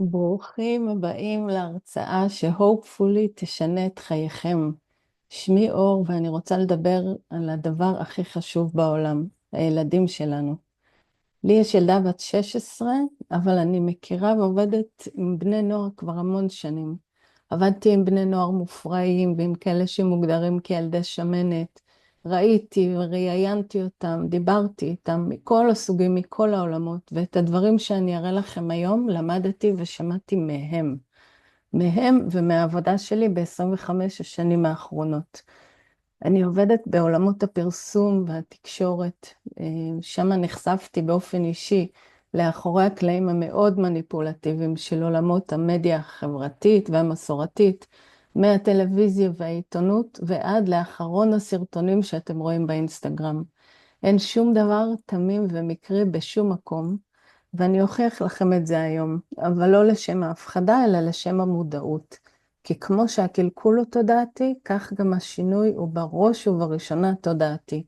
ברוכים הבאים להרצאה שהופפולי תשנה את חייכם. שמי אור ואני רוצה לדבר על הדבר הכי חשוב בעולם, הילדים שלנו. לי יש ילדה בת 16, אבל אני מכירה ועובדת עם בני נוער כבר המון שנים. עבדתי עם בני נוער מופרעים ועם כאלה שמוגדרים כילדי שמנת. ראיתי וראיינתי אותם, דיברתי איתם מכל הסוגים, מכל העולמות, ואת הדברים שאני אראה לכם היום למדתי ושמעתי מהם. מהם ומהעבודה שלי ב-25 השנים האחרונות. אני עובדת בעולמות הפרסום והתקשורת, שם נחשפתי באופן אישי לאחורי הקלעים המאוד מניפולטיביים של עולמות המדיה החברתית והמסורתית, מהטלוויזיה והעיתונות ועד לאחרון הסרטונים שאתם רואים באינסטגרם. אין שום דבר תמים ומקרי בשום מקום, ואני אוכיח לכם את זה היום, אבל לא לשם ההפחדה, אלא לשם המודעות. כי כמו שהקלקול הוא תודעתי, כך גם השינוי הוא בראש ובראשונה תודעתי.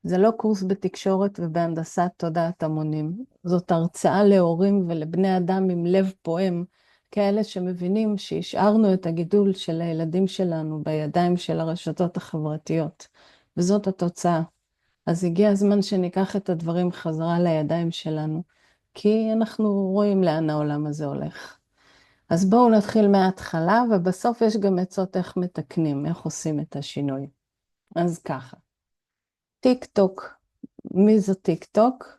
זה לא קורס בתקשורת ובהנדסת תודעת המונים. זאת הרצאה להורים ולבני אדם עם לב פועם, כאלה שמבינים שהשארנו את הגידול של הילדים שלנו בידיים של הרשתות החברתיות. וזאת התוצאה. אז הגיע הזמן שניקח את הדברים חזרה לידיים שלנו, כי אנחנו רואים לאן העולם הזה הולך. אז בואו נתחיל מההתחלה, ובסוף יש גם עצות איך מתקנים, איך עושים את השינוי. אז ככה, טיק טוק. מי זו טיק טוק?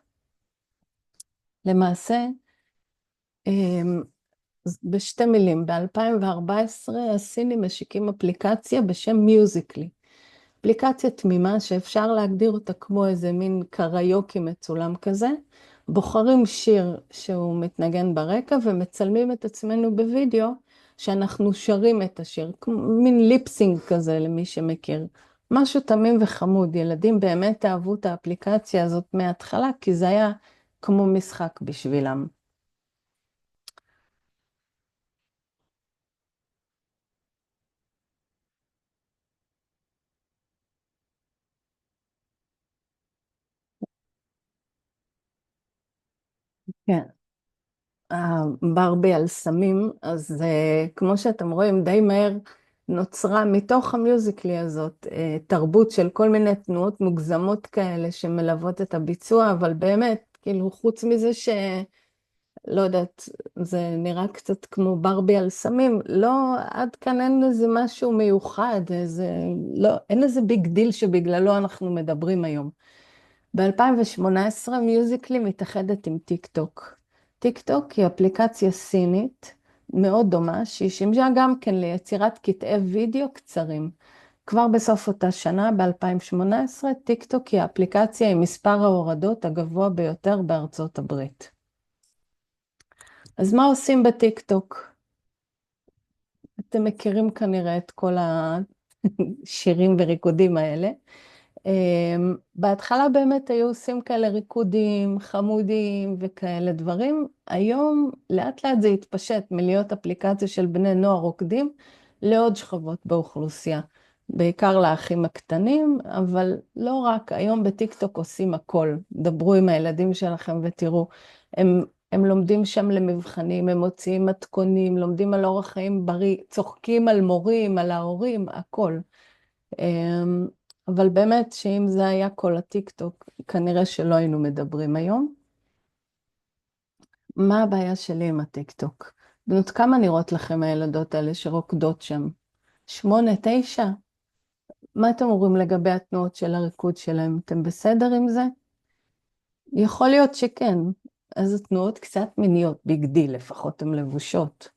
למעשה, בשתי מילים, ב-2014 הסינים משיקים אפליקציה בשם מיוזיקלי. אפליקציה תמימה שאפשר להגדיר אותה כמו איזה מין קריוקי מצולם כזה. בוחרים שיר שהוא מתנגן ברקע ומצלמים את עצמנו בווידאו שאנחנו שרים את השיר, מין ליפסינג כזה למי שמכיר. משהו תמים וחמוד, ילדים באמת אהבו את האפליקציה הזאת מההתחלה כי זה היה כמו משחק בשבילם. כן. ברבי על סמים, אז כמו שאתם רואים, די מהר נוצרה מתוך המיוזיקלי הזאת תרבות של כל מיני תנועות מוגזמות כאלה שמלוות את הביצוע, אבל באמת, כאילו חוץ מזה לא יודעת, זה נראה קצת כמו ברבי על סמים, לא, עד כאן אין איזה משהו מיוחד, לא, אין איזה ביג דיל שבגללו אנחנו מדברים היום. ב-2018 מיוזיקלי מתאחדת עם טיק טוק. טיק טוק היא אפליקציה סינית מאוד דומה, שהיא שימשה גם כן ליצירת קטעי וידאו קצרים. כבר בסוף אותה שנה, ב-2018, טיק טוק היא האפליקציה עם מספר ההורדות הגבוה ביותר בארצות הברית. אז מה עושים בטיק טוק? אתם מכירים כנראה את כל השירים וריקודים האלה. בהתחלה באמת היו עושים כאלה ריקודים חמודים וכאלה דברים. היום לאט לאט זה התפשט מלהיות אפליקציה של בני נוער רוקדים לעוד שכבות באוכלוסייה. בעיקר לאחים הקטנים, אבל לא רק, היום בטיקטוק עושים הכל. דברו עם הילדים שלכם ותראו, הם לומדים שם למבחנים, הם מוציאים מתכונים, לומדים על אורח חיים בריא, צוחקים על מורים, על ההורים, הכל. אבל באמת שאם זה היה כל הטיקטוק, כנראה שלא היינו מדברים היום. מה הבעיה שלי עם הטיקטוק? בנות כמה נראות לכם הילדות האלה שרוקדות שם? 8, 9? מה אתם אומרים לגבי התנועות של הריקוד שלהם? אתם בסדר עם זה? יכול להיות שכן. אז התנועות קצת מיניות, ביג דיל, לפחות הן לבושות.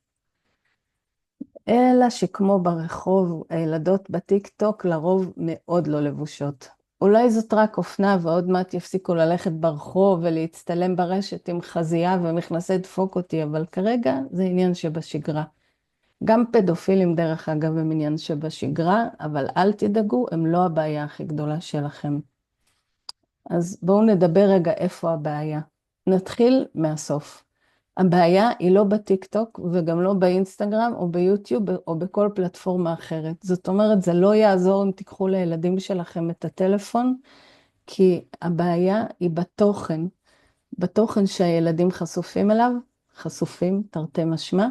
אלא שכמו ברחוב, הילדות בטיק טוק לרוב מאוד לא לבושות. אולי זאת רק אופנה ועוד מעט יפסיקו ללכת ברחוב ולהצטלם ברשת עם חזייה ומכנסי דפוק אותי, אבל כרגע זה עניין שבשגרה. גם פדופילים דרך אגב הם עניין שבשגרה, אבל אל תדאגו, הם לא הבעיה הכי גדולה שלכם. אז בואו נדבר רגע איפה הבעיה. נתחיל מהסוף. הבעיה היא לא בטיק טוק וגם לא באינסטגרם או ביוטיוב או בכל פלטפורמה אחרת. זאת אומרת, זה לא יעזור אם תיקחו לילדים שלכם את הטלפון, כי הבעיה היא בתוכן, בתוכן שהילדים חשופים אליו, חשופים, תרתי משמע,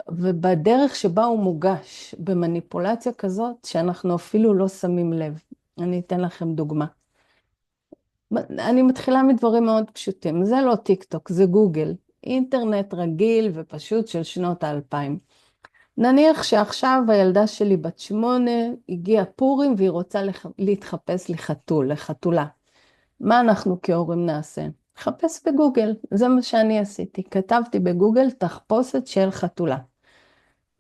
ובדרך שבה הוא מוגש, במניפולציה כזאת, שאנחנו אפילו לא שמים לב. אני אתן לכם דוגמה. אני מתחילה מדברים מאוד פשוטים, זה לא טיק טוק, זה גוגל, אינטרנט רגיל ופשוט של שנות ה-2000. נניח שעכשיו הילדה שלי בת 8, הגיעה פורים והיא רוצה להתחפש לחתול, לחתולה. מה אנחנו כהורים נעשה? חפש בגוגל, זה מה שאני עשיתי. כתבתי בגוגל תחפושת של חתולה.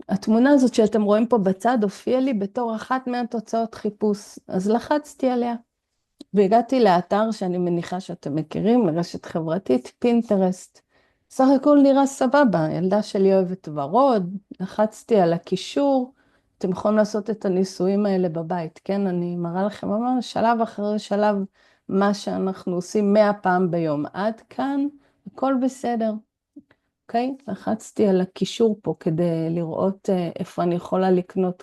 התמונה הזאת שאתם רואים פה בצד הופיעה לי בתור אחת מהתוצאות חיפוש, אז לחצתי עליה. והגעתי לאתר שאני מניחה שאתם מכירים, רשת חברתית, פינטרסט. סך הכל נראה סבבה, ילדה שלי אוהבת ורוד, לחצתי על הקישור, אתם יכולים לעשות את הניסויים האלה בבית, כן? אני מראה לכם ממש שלב אחרי שלב, מה שאנחנו עושים 100 פעם ביום. עד כאן, הכל בסדר, אוקיי? לחצתי על הקישור פה כדי לראות איפה אני יכולה לקנות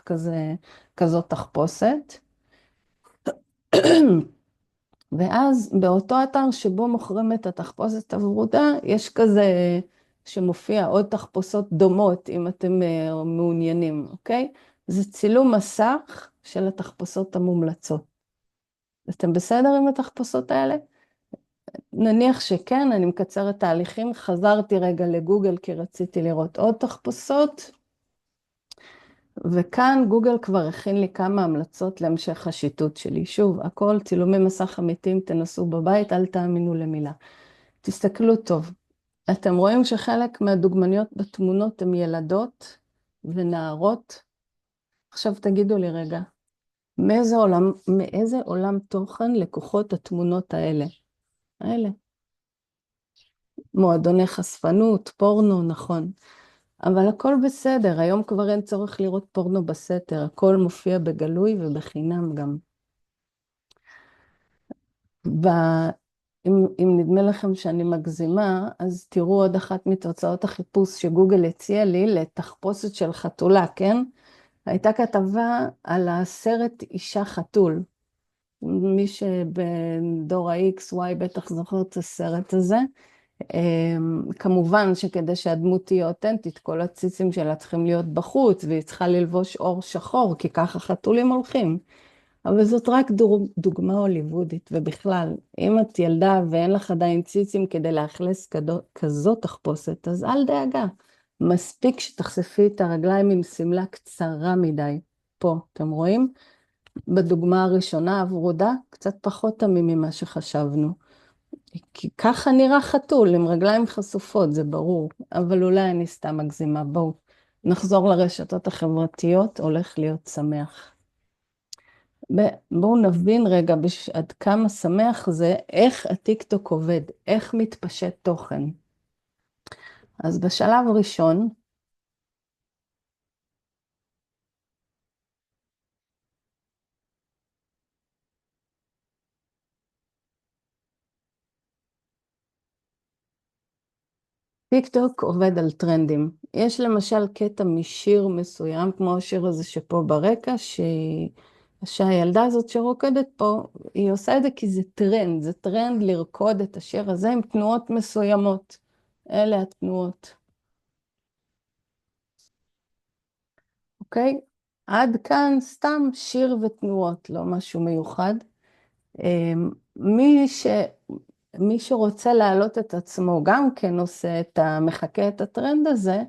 כזאת תחפושת. ואז באותו אתר שבו מוכרים את התחפושת הוורודה, יש כזה שמופיע עוד תחפושות דומות, אם אתם מעוניינים, אוקיי? זה צילום מסך של התחפושות המומלצות. אתם בסדר עם התחפושות האלה? נניח שכן, אני מקצרת תהליכים, חזרתי רגע לגוגל כי רציתי לראות עוד תחפושות, וכאן גוגל כבר הכין לי כמה המלצות להמשך השיטוט שלי. שוב, הכל צילומי מסך אמיתיים, תנסו בבית, אל תאמינו למילה. תסתכלו טוב. אתם רואים שחלק מהדוגמניות בתמונות הן ילדות ונערות? עכשיו תגידו לי רגע, מאיזה עולם תוכן לקוחות התמונות האלה? האלה. מועדוני חשפנות, פורנו, נכון. אבל הכל בסדר, היום כבר אין צורך לראות פורנו בסתר, הכל מופיע בגלוי ובחינם גם. אם נדמה לכם שאני מגזימה, אז תראו עוד אחת מתוצאות החיפוש שגוגל הציע לי לתחפושת של חתולה, כן? הייתה כתבה על הסרט אישה חתול. מי שבדור ה-X, Y בטח זוכר את הסרט הזה. כמובן שכדי שהדמות תהיה אותנטית, כל הציצים שלה צריכים להיות בחוץ, והיא צריכה ללבוש אור שחור, כי ככה חתולים הולכים. אבל זאת רק דוגמה הוליוודית, ובכלל, אם את ילדה ואין לך עדיין ציצים כדי לאכלס כזאת תחפושת, אז אל דאגה. מספיק שתחשפי את הרגליים עם שמלה קצרה מדי. פה, אתם רואים? בדוגמה הראשונה, הוורודה, קצת פחות תמים ממה שחשבנו. כי ככה נראה חתול, עם רגליים חשופות, זה ברור. אבל אולי אני סתם מגזימה. בואו, נחזור לרשתות החברתיות, הולך להיות שמח. בואו נבין רגע עד כמה שמח זה, איך הטיקטוק עובד, איך מתפשט תוכן. אז בשלב הראשון, טיקטוק עובד על טרנדים. יש למשל קטע משיר מסוים, כמו השיר הזה שפה ברקע, שהילדה הזאת שרוקדת פה, היא עושה את זה כי זה טרנד לרקוד את השיר הזה עם תנועות מסוימות. אלה התנועות. אוקיי? עד כאן סתם שיר ותנועות, לא משהו מיוחד. מי ש... מי שרוצה להעלות את עצמו גם כן עושה מחכה את הטרנד הזה,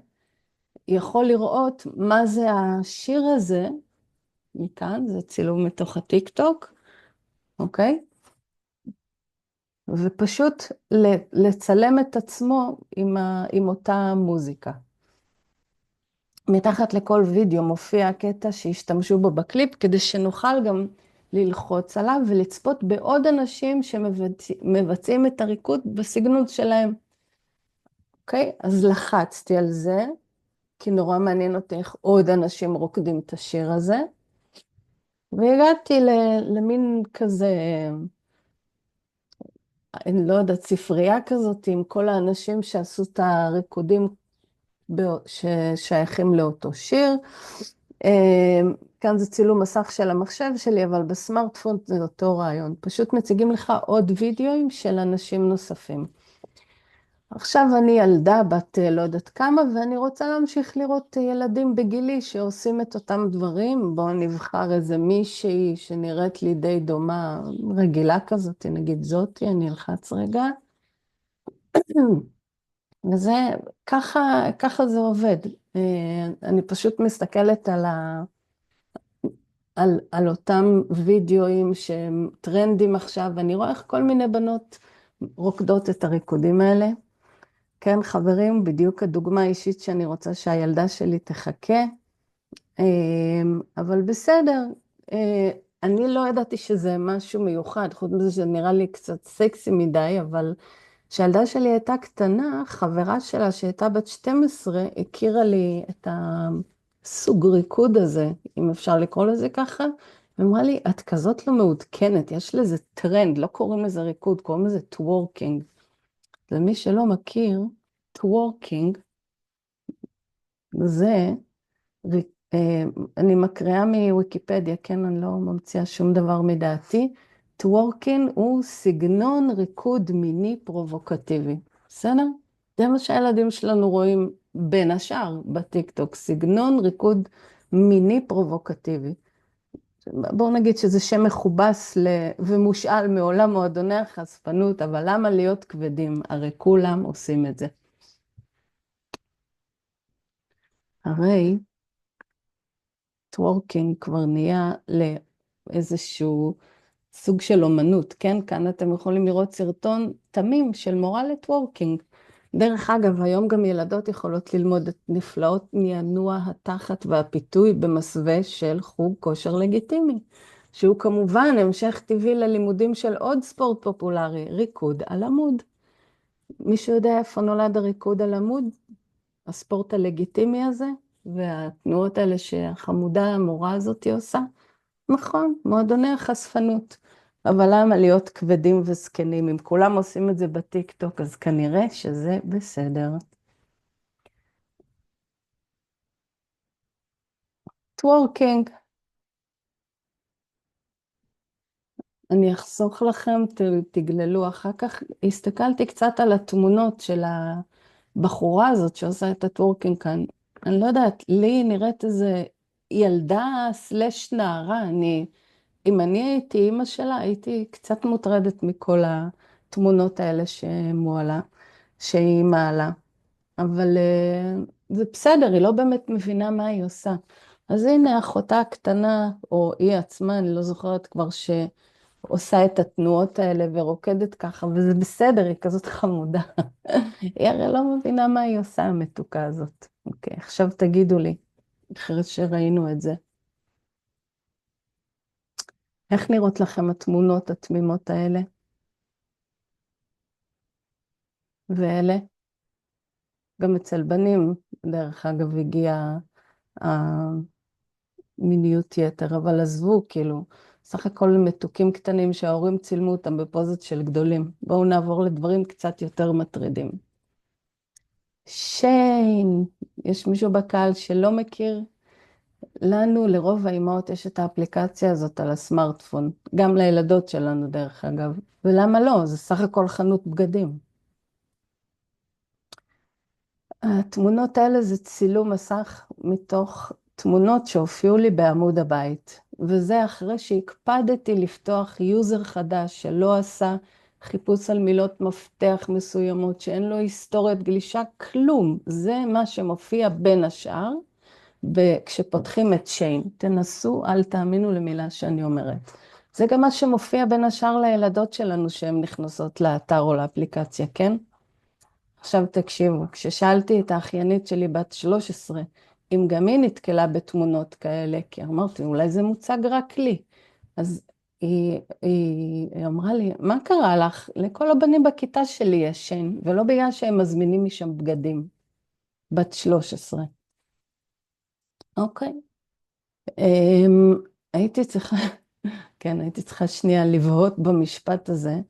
יכול לראות מה זה השיר הזה, מכאן, זה צילום מתוך הטיק-טוק, אוקיי? ופשוט לצלם את עצמו עם אותה מוזיקה. מתחת לכל וידאו מופיע הקטע שהשתמשו בו בקליפ, כדי שנוכל גם ללחוץ עליו ולצפות בעוד אנשים שמבצעים את הריקוד בסגנון שלהם. אוקיי? אז לחצתי על זה, כי נורא מעניין אותי איך עוד אנשים רוקדים את השיר הזה. והגעתי למין כזה, אני לא יודעת, ספרייה כזאת עם כל האנשים שעשו את הריקודים ששייכים לאותו שיר. כאן זה צילום מסך של המחשב שלי, אבל בסמארטפון זה אותו רעיון. פשוט מציגים לך עוד וידאוים של אנשים נוספים. עכשיו אני ילדה בת לא יודעת כמה, ואני רוצה להמשיך לראות ילדים בגילי שעושים את אותם דברים. בואו נבחר איזה מישהי שנראית לי די דומה, רגילה כזאת, נגיד זאתי, אני אלחץ רגע. וזה, ככה זה עובד. אני פשוט מסתכלת על אותם וידאוים שהם טרנדים עכשיו, ואני רואה איך כל מיני בנות רוקדות את הריקודים האלה. כן, חברים, בדיוק הדוגמה האישית שאני רוצה שהילדה שלי תחכה, אבל בסדר, אני לא ידעתי שזה משהו מיוחד, חוץ מזה שזה נראה לי קצת סקסי מדי, אבל כשהילדה שלי הייתה קטנה, חברה שלה שהייתה בת 12, הכירה לי את הסוג ריקוד הזה, אם אפשר לקרוא לזה ככה, ואמרה לי, את כזאת לא מעודכנת, יש לזה טרנד, לא קוראים לזה ריקוד, קוראים לזה טוורקינג. למי שלא מכיר, טוורקינג זה, אני מקריאה מוויקיפדיה, כן, אני לא ממציאה שום דבר מדעתי, טוורקינג הוא סגנון ריקוד מיני פרובוקטיבי, בסדר? זה מה שהילדים שלנו רואים בין השאר בטיקטוק, סגנון ריקוד מיני פרובוקטיבי. בואו נגיד שזה שם מכובס ומושאל מעולם מועדוני החשפנות, אבל למה להיות כבדים? הרי כולם עושים את זה. הרי טוורקינג כבר נהיה לאיזשהו סוג של אומנות, כן? כאן אתם יכולים לראות סרטון תמים של מורה לטוורקינג. דרך אגב, היום גם ילדות יכולות ללמוד את נפלאות מינוע התחת והפיתוי במסווה של חוג כושר לגיטימי, שהוא כמובן המשך טבעי ללימודים של עוד ספורט פופולרי, ריקוד על עמוד. מישהו יודע איפה נולד הריקוד על עמוד? הספורט הלגיטימי הזה, והתנועות האלה שהחמודה המורה הזאת עושה. נכון, מועדוני החשפנות. אבל למה להיות כבדים וזקנים? אם כולם עושים את זה בטיקטוק, אז כנראה שזה בסדר. טוורקינג, אני אחסוך לכם, תגללו אחר כך. הסתכלתי קצת על התמונות של הבחורה הזאת שעושה את הטוורקינג כאן. אני לא יודעת, לי נראית איזה ילדה סלש נערה. אם אני הייתי אימא שלה, הייתי קצת מוטרדת מכל התמונות האלה שהיא מעלה. אבל זה בסדר, היא לא באמת מבינה מה היא עושה. אז הנה אחותה הקטנה, או היא עצמה, אני לא זוכרת כבר, שעושה את התנועות האלה ורוקדת ככה, וזה בסדר, היא כזאת חמודה. היא הרי לא מבינה מה היא עושה, המתוקה הזאת. אוקיי, עכשיו תגידו לי, אחרי שראינו את זה, איך נראות לכם התמונות התמימות האלה? ואלה? גם אצל בנים, דרך אגב, הגיעה המיניות יתר, אבל עזבו, כאילו, סך הכל מתוקים קטנים שההורים צילמו אותם בפוזות של גדולים. בואו נעבור לדברים קצת יותר מטרידים. שיין, יש מישהו בקהל שלא מכיר? לנו, לרוב האימהות, יש את האפליקציה הזאת על הסמארטפון, גם לילדות שלנו דרך אגב. ולמה לא? זה סך הכל חנות בגדים. התמונות האלה זה צילום מסך מתוך תמונות שהופיעו לי בעמוד הבית, וזה אחרי שהקפדתי לפתוח יוזר חדש שלא עשה חיפוש על מילות מפתח מסוימות, שאין לו היסטוריית גלישה, כלום. זה מה שמופיע בין השאר, כשפותחים את שיין. תנסו, אל תאמינו למילה שאני אומרת. זה גם מה שמופיע בין השאר לילדות שלנו שהן נכנסות לאתר או לאפליקציה, כן? עכשיו תקשיבו, כששאלתי את האחיינית שלי בת 13, אם גם היא נתקלה בתמונות כאלה, כי אמרתי, אולי זה מוצג רק לי. אז היא אמרה לי, מה קרה לך? לכל הבנים בכיתה שלי יש שן, ולא בגלל שהם מזמינים משם בגדים. בת 13. אוקיי. הייתי צריכה, כן, הייתי צריכה שנייה לבהות במשפט הזה.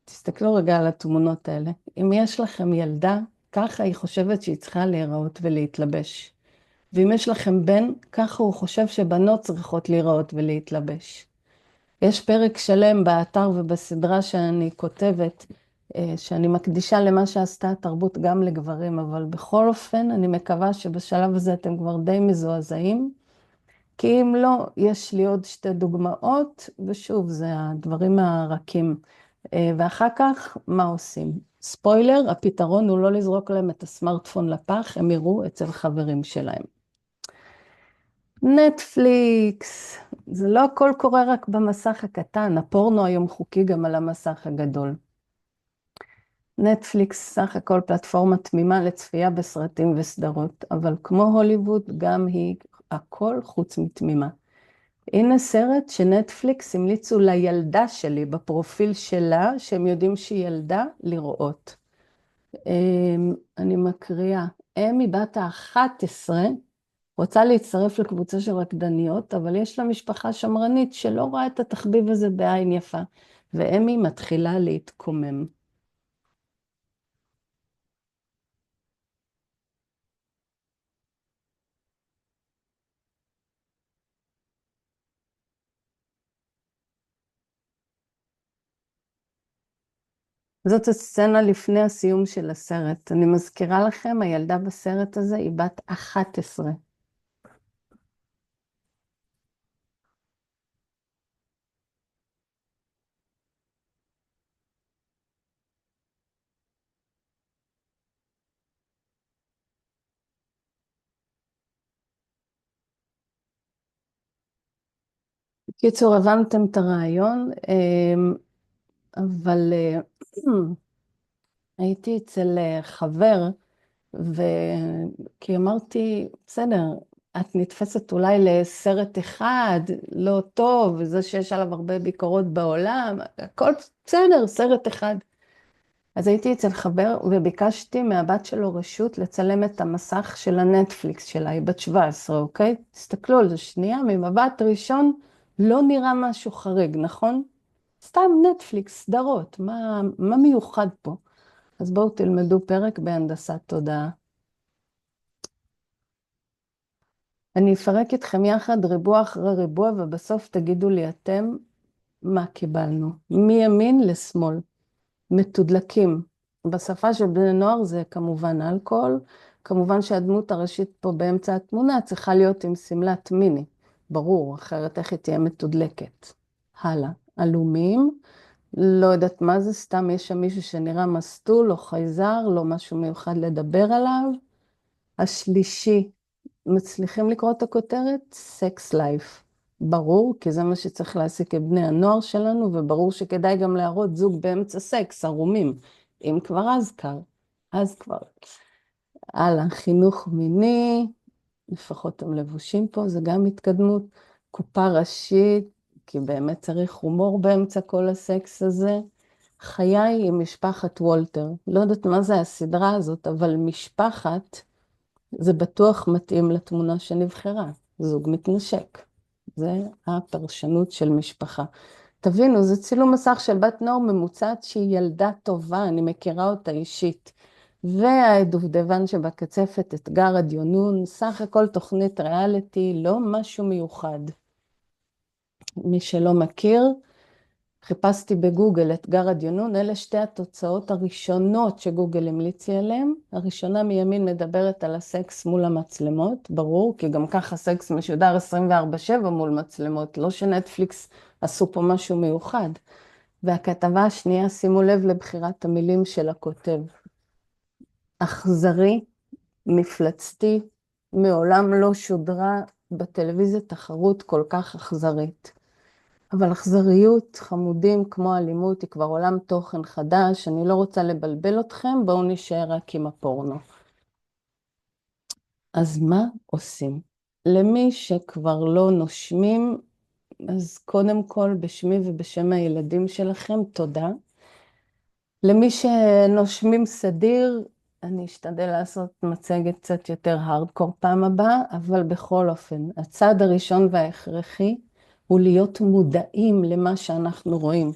תסתכלו רגע על התמונות האלה. אם יש לכם ילדה, ככה היא חושבת שהיא צריכה להיראות ולהתלבש. ואם יש לכם בן, ככה הוא חושב שבנות צריכות להיראות ולהתלבש. יש פרק שלם באתר ובסדרה שאני כותבת שאני מקדישה למה שעשתה התרבות גם לגברים, אבל בכל אופן אני מקווה שבשלב הזה אתם כבר די מזועזעים, כי אם לא, יש לי עוד שתי דוגמאות, ושוב, זה הדברים הרכים. ואחר כך, מה עושים? ספוילר, הפתרון הוא לא לזרוק להם את הסמארטפון לפח, הם יראו אצל חברים שלהם. נטפליקס, זה לא הכל קורה רק במסך הקטן, הפורנו היום חוקי גם על המסך הגדול. נטפליקס סך הכל פלטפורמה תמימה לצפייה בסרטים וסדרות, אבל כמו הוליווד גם היא הכל חוץ מתמימה. הנה סרט שנטפליקס המליצו לילדה שלי בפרופיל שלה, שהם יודעים שהיא ילדה, לראות. אני מקריאה, אמי בת ה-11 רוצה להצטרף לקבוצה של רקדניות, אבל יש לה משפחה שמרנית שלא רואה את התחביב הזה בעין יפה, ואמי מתחילה להתקומם. זאת הסצנה לפני הסיום של הסרט. אני מזכירה לכם, הילדה בסרט הזה היא בת 11. בקיצור, הבנתם את הרעיון, אבל הייתי אצל חבר, כי אמרתי, בסדר, את נתפסת אולי לסרט אחד, לא טוב, וזה שיש עליו הרבה ביקורות בעולם, הכל בסדר, סרט אחד. אז הייתי אצל חבר וביקשתי מהבת שלו רשות לצלם את המסך של הנטפליקס שלה, היא בת 17, אוקיי? תסתכלו על זה שנייה, ממבט ראשון לא נראה משהו חריג, נכון? סתם נטפליקס, סדרות, מה מיוחד פה? אז בואו תלמדו פרק בהנדסת תודעה. אני אפרק אתכם יחד ריבוע אחרי ריבוע, ובסוף תגידו לי אתם מה קיבלנו. מימין לשמאל. מתודלקים. בשפה של בני נוער זה כמובן אלכוהול. כמובן שהדמות הראשית פה באמצע התמונה צריכה להיות עם סמלת מיני. ברור, אחרת איך היא תהיה מתודלקת. הלאה. עלומים. לא יודעת מה זה, סתם יש שם מישהו שנראה מסטול או חייזר, לא משהו מיוחד לדבר עליו. השלישי. מצליחים לקרוא את הכותרת? סקס לייף. ברור, כי זה מה שצריך להעסיק את בני הנוער שלנו, וברור שכדאי גם להראות זוג באמצע סקס, ערומים. אם כבר אז קר, אז כבר. הלאה, חינוך מיני, לפחות הם לבושים פה, זה גם התקדמות. קופה ראשית, כי באמת צריך הומור באמצע כל הסקס הזה. חיי עם משפחת וולטר. לא יודעת מה זה הסדרה הזאת, אבל משפחת זה בטוח מתאים לתמונה שנבחרה, זוג מתנשק. זה הפרשנות של משפחה. תבינו, זה צילום מסך של בת נוער ממוצעת שהיא ילדה טובה, אני מכירה אותה אישית. והדובדבן שבקצפת, אתגר הדיונון, סך הכל תוכנית ריאליטי, לא משהו מיוחד. מי שלא מכיר, חיפשתי בגוגל אתגר הדיונון, אלה שתי התוצאות הראשונות שגוגל המליצי עליהן. הראשונה מימין מדברת על הסקס מול המצלמות, ברור, כי גם ככה סקס משודר 24/7 מול מצלמות, לא שנטפליקס עשו פה משהו מיוחד. והכתבה השנייה, שימו לב לבחירת המילים של הכותב. אכזרי, מפלצתי, מעולם לא שודרה בטלוויזיה תחרות כל כך אכזרית. אבל אכזריות, חמודים כמו אלימות, היא כבר עולם תוכן חדש, אני לא רוצה לבלבל אתכם, בואו נשאר רק עם הפורנו. אז מה עושים? למי שכבר לא נושמים, אז קודם כל בשמי ובשם הילדים שלכם, תודה. למי שנושמים סדיר, אני אשתדל לעשות מצגת קצת יותר הארדקור פעם הבאה, אבל בכל אופן, הצעד הראשון וההכרחי הוא להיות מודעים למה שאנחנו רואים.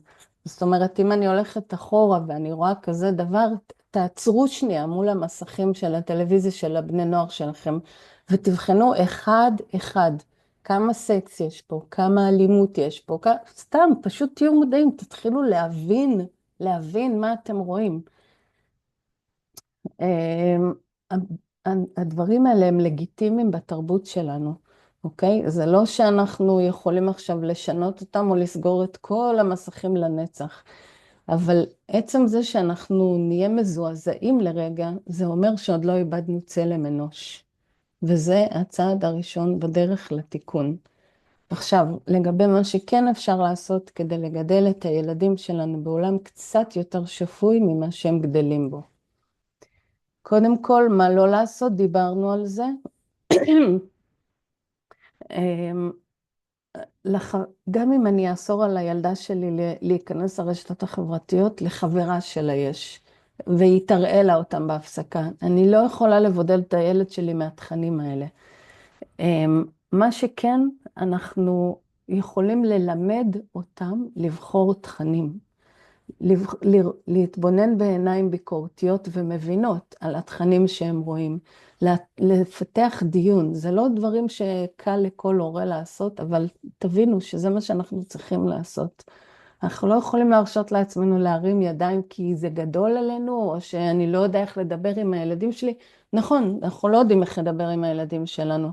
זאת אומרת, אם אני הולכת אחורה ואני רואה כזה דבר, תעצרו שנייה מול המסכים של הטלוויזיה של הבני נוער שלכם, ותבחנו אחד אחד, כמה סקס יש פה, כמה אלימות יש פה, סתם, פשוט תהיו מודעים, תתחילו להבין להבין מה אתם רואים. אמ, הדברים האלה הם לגיטימיים בתרבות שלנו, אוקיי? זה לא שאנחנו יכולים עכשיו לשנות אותם או לסגור את כל המסכים לנצח, אבל עצם זה שאנחנו נהיה מזועזעים לרגע, זה אומר שעוד לא איבדנו צלם אנוש. וזה הצעד הראשון בדרך לתיקון. עכשיו, לגבי מה שכן אפשר לעשות כדי לגדל את הילדים שלנו בעולם קצת יותר שפוי ממה שהם גדלים בו. קודם כל, מה לא לעשות, דיברנו על זה. אמ, גם אם אני אאסור על הילדה שלי להיכנס לרשתות החברתיות, לחברה שלה יש, והיא תראה לה אותם בהפסקה. אני לא יכולה לבודל את הילד שלי מהתכנים האלה. מה שכן, אנחנו יכולים ללמד אותם לבחור תכנים. להתבונן בעיניים ביקורתיות ומבינות על התכנים שהם רואים, לפתח דיון. זה לא דברים שקל לכל הורה לעשות, אבל תבינו שזה מה שאנחנו צריכים לעשות. אנחנו לא יכולים להרשות לעצמנו להרים ידיים כי זה גדול עלינו, או שאני לא יודע איך לדבר עם הילדים שלי. נכון, אנחנו לא יודעים איך לדבר עם הילדים שלנו,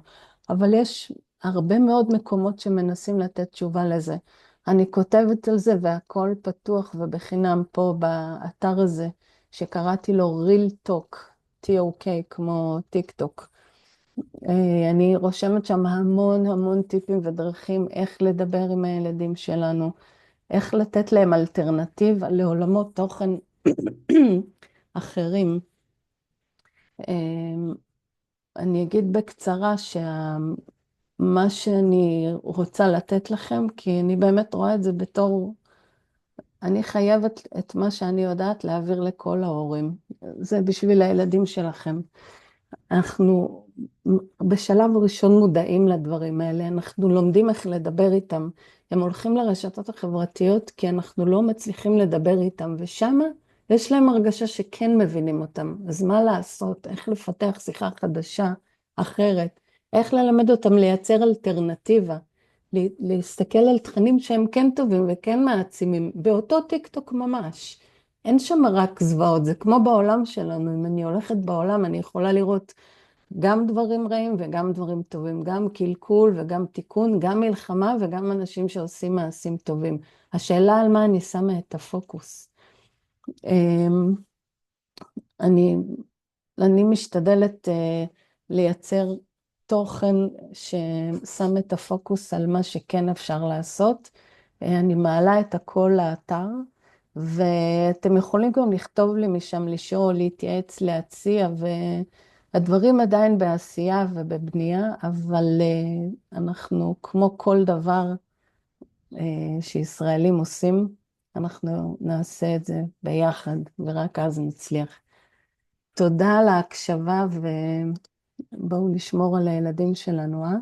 אבל יש הרבה מאוד מקומות שמנסים לתת תשובה לזה. אני כותבת על זה והכל פתוח ובחינם פה באתר הזה, שקראתי לו real talk, T-O-K, כמו טיק טוק. אני רושמת שם המון המון טיפים ודרכים איך לדבר עם הילדים שלנו, איך לתת להם אלטרנטיבה לעולמות תוכן אחרים. אני אגיד בקצרה שמה שאני רוצה לתת לכם, כי אני באמת רואה את זה בתור, אני חייבת את מה שאני יודעת להעביר לכל ההורים. זה בשביל הילדים שלכם. אנחנו בשלב ראשון מודעים לדברים האלה, אנחנו לומדים איך לדבר איתם. הם הולכים לרשתות החברתיות כי אנחנו לא מצליחים לדבר איתם, ושמה יש להם הרגשה שכן מבינים אותם. אז מה לעשות? איך לפתח שיחה חדשה, אחרת? איך ללמד אותם לייצר אלטרנטיבה? להסתכל על תכנים שהם כן טובים וכן מעצימים, באותו טיק טוק ממש. אין שם רק זוועות, זה כמו בעולם שלנו. אם אני הולכת בעולם, אני יכולה לראות גם דברים רעים וגם דברים טובים, גם קלקול וגם תיקון, גם מלחמה וגם אנשים שעושים מעשים טובים. השאלה על מה אני שמה את הפוקוס. אמ, אני, אני משתדלת לייצר תוכן ששם את הפוקוס על מה שכן אפשר לעשות. אני מעלה את הכל לאתר, ואתם יכולים גם לכתוב לי משם, לשאול, להתייעץ, להציע, והדברים עדיין בעשייה ובבנייה, אבל אנחנו, כמו כל דבר שישראלים עושים, אנחנו נעשה את זה ביחד, ורק אז נצליח. תודה על ההקשבה, ובואו נשמור על הילדים שלנו, אה?